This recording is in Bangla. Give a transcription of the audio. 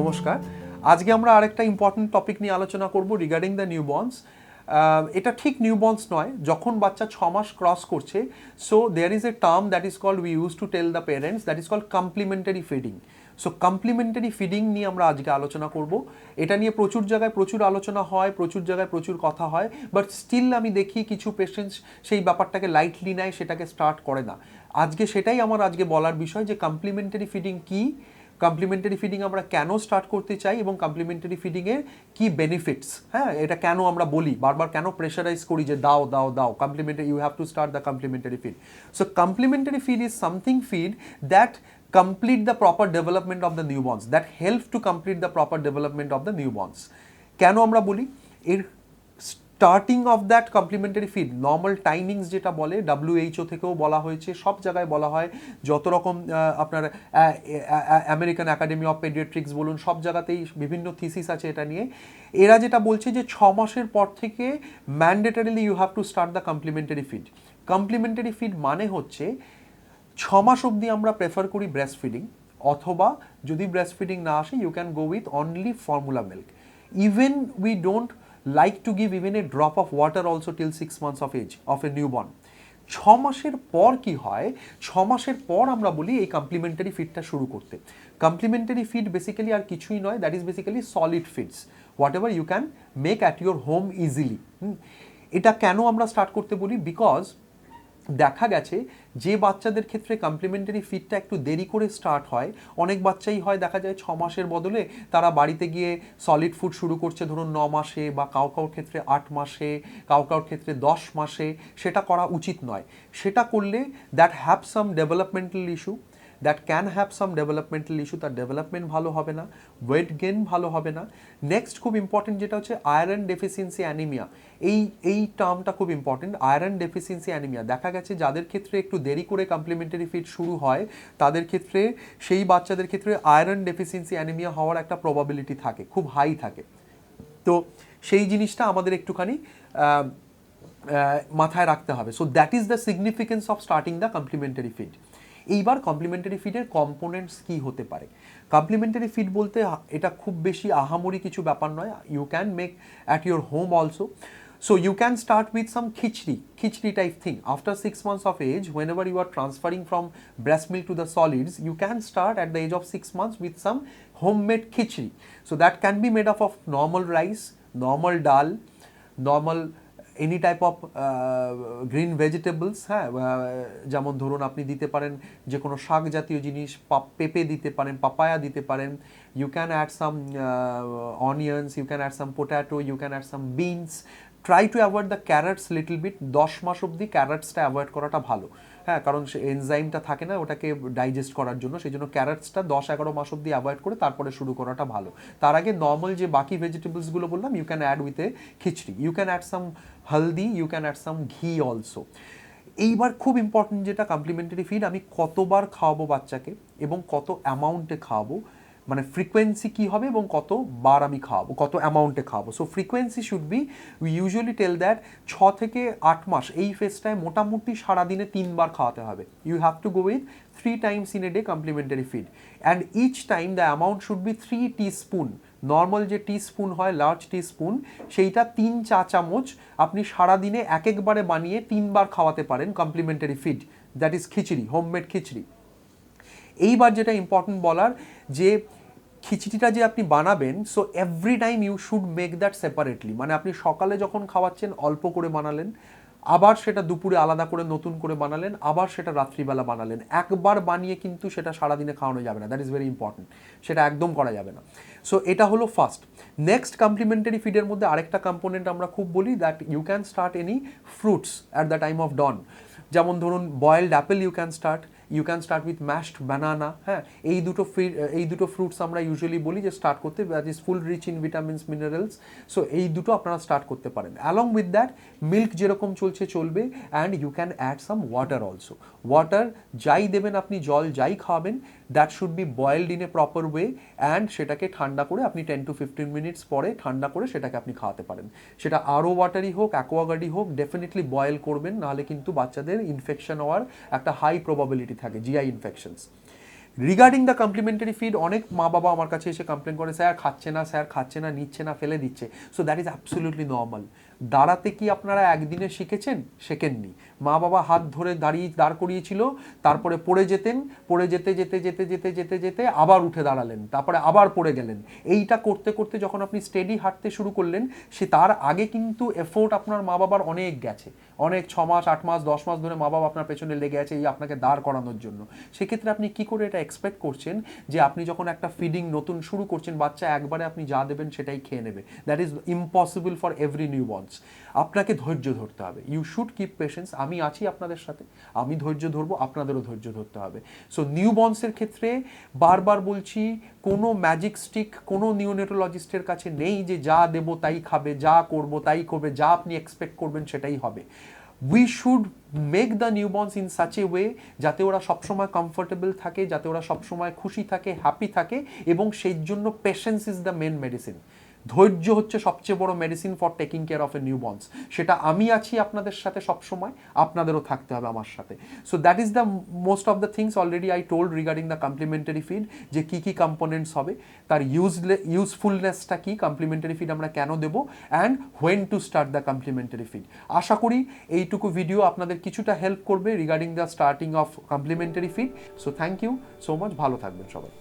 নমস্কার। আজকে আমরা আরেকটা ইম্পর্টেন্ট টপিক নিয়ে আলোচনা করব রিগার্ডিং দ্য নিউবর্নস। এটা ঠিক নিউবর্নস নয়, যখন বাচ্চা 6 মাস ক্রস করছে। So there is a term that is called, we use to tell the parents, that is called complementary feeding. So complementary feeding নিয়ে আমরা আজকে আলোচনা করব। এটা নিয়ে প্রচুর জায়গায় প্রচুর আলোচনা হয়, প্রচুর জায়গায় প্রচুর কথা হয়, বাট স্টিল আমি দেখি কিছু পেশেন্টস সেই ব্যাপারটাকে লাইটলি নেয়, সেটাকে স্টার্ট করে না। আজকে সেটাই আমার আজকে বলার বিষয় যে কমপ্লিমেন্টারি ফিডিং কী, কমপ্লিমেন্টারি ফিডিং আমরা কেন স্টার্ট করতে চাই এবং কমপ্লিমেন্টারি ফিডিংয়ের কি বেনিফিটস, হ্যাঁ এটা কেন আমরা বলি, বারবার কেন প্রেশারাইজ করি যে দাও দাও দাও complementary, you have to start the complementary feed. So complementary feed is something feed that complete the proper development of the newborns, that help to complete the proper development of the newborns. কেন আমরা বলি এর starting of that complementary feed, normal timings যেটা বলে WHO থেকেও বলা হয়েছে, সব জায়গায় বলা হয়, যত রকম আপনার আমেরিকান একাডেমি অফ পেডিয়াট্রিক্স বলুন, সব জায়গাতেই বিভিন্ন থিসিস আছে এটা নিয়ে। এরা যেটা বলছে যে 6 মাসের পর থেকে mandatorily you have to start the complementary feed. Complementary feed মানে হচ্ছে 6 মাস অবধি আমরা প্রেফার করি ব্রেস্ট ফিডিং, অথবা যদি ব্রেস্ট ফিডিং না আসে you can go with only formula milk. Even we don't like to give even a drop of water also till 6 months of age of a newborn. 6 মাসের পর কি হয়, 6 মাসের পর আমরা বলি এই কমপ্লিমেন্টারি ফিডটা শুরু করতে। কমপ্লিমেন্টারি ফিড বেসিক্যালি আর কিছুই নয়, that is basically solid feeds, whatever you can make at your home easily. এটা কেন আমরা স্টার্ট করতে বলি, বিকজ দেখা গেছে যে বাচ্চাদের ক্ষেত্রে কমপ্লিমেন্টারি ফিডটা একটু দেরি করে স্টার্ট হয়, অনেক বাচ্চাই হয় দেখা যায় 6 মাসের বদলে তারা বাড়িতে গিয়ে সলিড ফুড শুরু করছে ধরুন 9 মাসে, বা কাউর ক্ষেত্রে 8 মাসে, কাউর ক্ষেত্রে 10 মাসে। সেটা করা উচিত নয়। সেটা করলে that have some developmental issue, that can have some developmental issue, তার ডেভেলপমেন্ট ভালো হবে না, ওয়েট গেন ভালো হবে না। নেক্সট খুব ইম্পর্টেন্ট যেটা হচ্ছে আয়রন ডেফিসিয়েন্সি অ্যানিমিয়া। এই টার্মটা খুব ইম্পর্টেন্ট, আয়রন ডেফিসিয়েন্সি অ্যানিমিয়া। দেখা গেছে যাদের ক্ষেত্রে একটু দেরি করে কমপ্লিমেন্টারি ফিড শুরু হয়, তাদের ক্ষেত্রে, সেই বাচ্চাদের ক্ষেত্রে আয়রন ডেফিসিয়েন্সি অ্যানিমিয়া হওয়ার একটা প্রবাবিলিটি থাকে, খুব হাই থাকে। তো সেই জিনিসটা আমাদের একটুখানি মাথায় রাখতে হবে। So that is the significance of starting the complementary feed. এইবার কমপ্লিমেন্টারি ফিডের কম্পোনেন্টস কী হতে পারে। কমপ্লিমেন্টারি ফিড বলতে এটা খুব বেশি আহামরি কিছু ব্যাপার নয়, you can make at your home also. So you can start with some khichdi type thing. After 6 months of age, whenever you are transferring from breast milk to the solids, you can start at the age of 6 months with some homemade khichdi. So that can be made up of normal rice, normal dal, normal any type of green vegetables. হ্যাঁ, যেমন ধরুন আপনি দিতে পারেন যে কোনো শাক জাতীয় জিনিস, পেঁপে দিতে পারেন, পাপায়া দিতে পারেন, you can add some onions, you can add some potato, you can add some beans. Try to avoid the carrots little bit. 10 মাস অবধি ক্যারটসটা অ্যাভয়েড করাটা ভালো, হ্যাঁ, কারণ সে এনজাইমটা থাকে না ওটাকে ডাইজেস্ট করার জন্য, সেই জন্য ক্যারটসটা 10-11 মাস অবধি অ্যাভয়েড করে তারপরে শুরু করাটা ভালো। তার আগে নর্মাল যে বাকি ভেজিটেবলসগুলো বললাম, you can add with a khichdi, you can add some haldi, you can add some ghee also. এইবার খুব ইম্পর্টেন্ট যেটা, কমপ্লিমেন্টারি ফিড আমি কতবার খাওয়াবো বাচ্চাকে এবং কত অ্যামাউন্টে খাওয়াবো, মানে ফ্রিকোয়েন্সি কী হবে এবং কতবার আমি খাওয়াবো, কত অ্যামাউন্টে খাওয়াবো। So frequency should be, we usually tell that 6 থেকে 8 মাস এই ফেজটায় মোটামুটি সারাদিনে 3 বার খাওয়াতে হবে। You have to go with 3 times in a day complementary feed, and each time the amount should be 3 teaspoon। Normal যে টিস্পুন হয়, লার্জ টিস্পুন, সেইটা 3 চা চামচ আপনি সারাদিনে একবারে বানিয়ে 3 বার খাওয়াতে পারেন complementary feed, that is khichdi, homemade khichdi. এইবার যেটা ইম্পর্টেন্ট বলার, যে খিচড়িটা যে আপনি বানাবেন, so every time you should make that separately. মানে আপনি সকালে যখন খাওয়াচ্ছেন অল্প করে বানালেন, আবার সেটা দুপুরে আলাদা করে নতুন করে বানালেন, আবার সেটা রাত্রিবেলা বানালেন। একবার বানিয়ে কিন্তু সেটা সারাদিনে খাওয়ানো যাবে না, দ্যাট ইজ ভেরি ইম্পর্টেন্ট, সেটা একদম করা যাবে না। সো এটা হলো ফার্স্ট। নেক্সট, কমপ্লিমেন্টারি ফিডের মধ্যে আরেকটা কম্পোনেন্ট আমরা খুব বলি, that you can start any fruits at the time of dawn. যেমন ধরুন boiled apple you can start, you can start with mashed banana. হ্যাঁ, এই দুটো ফ্রুটস আমরা ইউজুয়ালি বলি যে স্টার্ট করতে, that is full rich in vitamins, minerals. So এই দুটো আপনারা স্টার্ট করতে পারেন। অ্যালং উইথ দ্যাট মিল্ক যেরকম চলছে চলবে, and you can add some water also. Water যাই দেবেন আপনি, জল যাই খাওয়াবেন, that should be boiled in a proper way, and সেটাকে ঠান্ডা করে আপনি 10 to 15 minutes পরে ঠান্ডা করে সেটাকে আপনি খাওয়াতে পারেন। সেটা আরও ওয়াটারই হোক, অ্যাকোয়াগার্ডই হোক, ডেফিনেটলি বয়েল করবেন, নাহলে কিন্তু বাচ্চাদের ইনফেকশন হওয়ার একটা হাই প্রবাবিলিটি থাকে, GI infections. Regarding the complementary feed, অনেক মা বাবা আমার কাছে এসে কমপ্লেন করে স্যার খাচ্ছে না, নিচ্ছে না, ফেলে দিচ্ছে। So that is absolutely normal. দাঁড়াতে কি আপনারা একদিনে শিখেছেন? শেখেননি। মা বাবা হাত ধরে দাঁড় করিয়েছিল, তারপরে পড়ে যেতে আবার উঠে দাঁড়ালেন, তারপরে আবার পড়ে গেলেন। এইটা করতে করতে যখন আপনি স্টেডি হাঁটতে শুরু করলেন, সে তার আগে কিন্তু এফোর্ট আপনার মা বাবার অনেক গেছে, অনেক 6 মাস 8 মাস 10 মাস ধরে মা বাবা আপনার পেছনে লেগে আছে এই আপনাকে দাঁড় করানোর জন্য। সেক্ষেত্রে আপনি কি করে এটা এক্সপেক্ট করছেন যে আপনি যখন একটা ফিডিং নতুন শুরু করছেন, বাচ্চা একবারে আপনি যা দেবেন সেটাই খেয়ে নেবে? That is impossible for every newborns. আপনাকে ধৈর্য ধরতে হবে। You should keep patience. আমি আছি আপনাদের সাথে, আমি ধৈর্য ধরবো, আপনাদেরও ধৈর্য ধরতে হবে। সো নিউবর্নসের ক্ষেত্রে বারবার বলছি, কোনো ম্যাজিক স্টিক কোনো নিওনেটোলজিস্টের কাছে নেই যে যা দেবো তাই খাবে, যা করবো তাই করবে, যা আপনি এক্সপেক্ট করবেন সেটাই হবে। We should make the newborns in such a way যাতে ওরা সবসময় কমফোর্টেবল থাকে, যাতে ওরা সবসময় খুশি থাকে, হ্যাপি থাকে, এবং সেই জন্য patience is the main medicine. ধৈর্য হচ্ছে সবচেয়ে বড় medicine for taking care of a newborns. সেটা আমি আছি আপনাদের সাথে সবসময়, আপনাদেরও থাকতে হবে আমার সাথে। So that is the most of the things already I told regarding the complementary feed, যে কী কী কম্পোনেন্টস হবে, তার ইউজফুলনেসটা কী, কমপ্লিমেন্টারি ফিড আমরা কেন দেবো, and when to start the complementary feed. আশা করি এইটুকু ভিডিও আপনাদের কিছুটা হেল্প করবে regarding the starting of complementary feed. So thank you so much, ভালো থাকবেন সবাই।